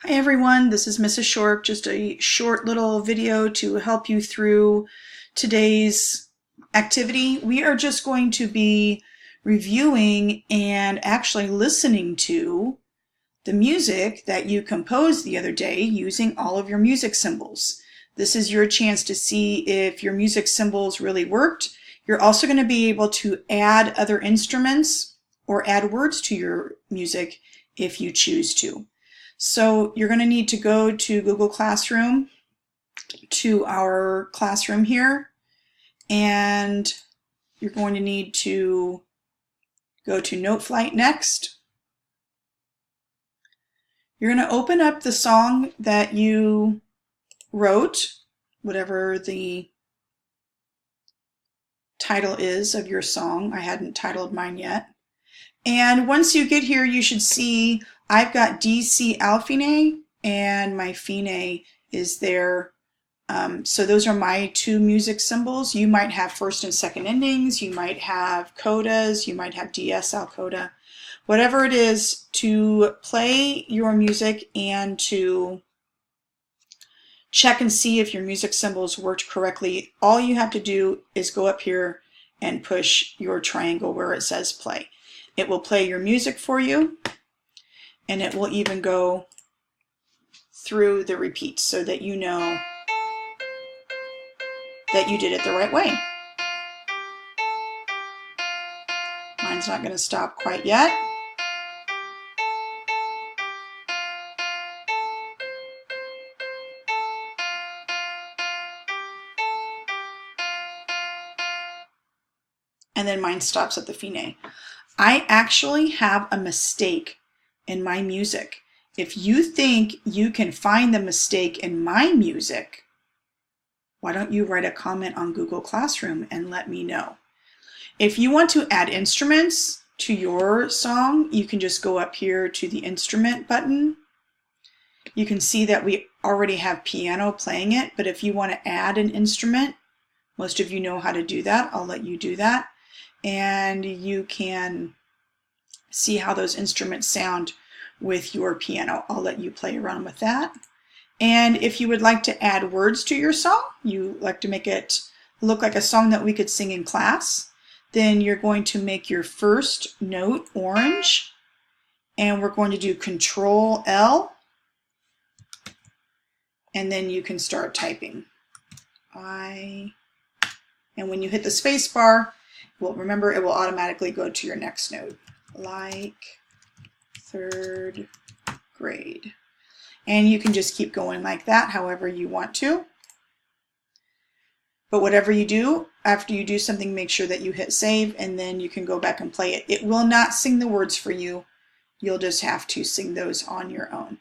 Hi everyone, this is Mrs. Short, just a short little video to help you through today's activity. We are just going to be reviewing and actually listening to the music that you composed the other day using all of your music symbols. This is your chance to see if your music symbols really worked. You're also going to be able to add other instruments or add words to your music if you choose to. So you're going to need to go to Google Classroom, to our classroom here, and you're going to need to go to Noteflight next. You're going to open up the song that you wrote, whatever the title is of your song. I hadn't titled mine yet. And once you get here, you should see I've got DC Alfine and my Fine is there. So those are my two music symbols. You might have first and second endings, you might have codas, you might have DS Al coda. Whatever it is, to play your music and to check and see if your music symbols worked correctly, all you have to do is go up here and push your triangle where it says play. It will play your music for you, and it will even go through the repeats so that you know that you did it the right way. Mine's not going to stop quite yet. And then mine stops at the Fine. I actually have a mistake in my music. If you think you can find the mistake in my music, why don't you write a comment on Google Classroom and let me know. If you want to add instruments to your song, you can just go up here to the instrument button. You can see that we already have piano playing it, but if you want to add an instrument, most of you know how to do that. I'll let you do that. And you can see how those instruments sound with your piano. I'll let you play around with that. And if you would like to add words to your song, you like to make it look like a song that we could sing in class, then you're going to make your first note orange, and we're going to do Control L, and then you can start typing. And when you hit the space bar, well, remember, it will automatically go to your next note, like third grade. And you can just keep going like that, however you want to. But whatever you do, after you do something, make sure that you hit save, and then you can go back and play it. It will not sing the words for you. You'll just have to sing those on your own.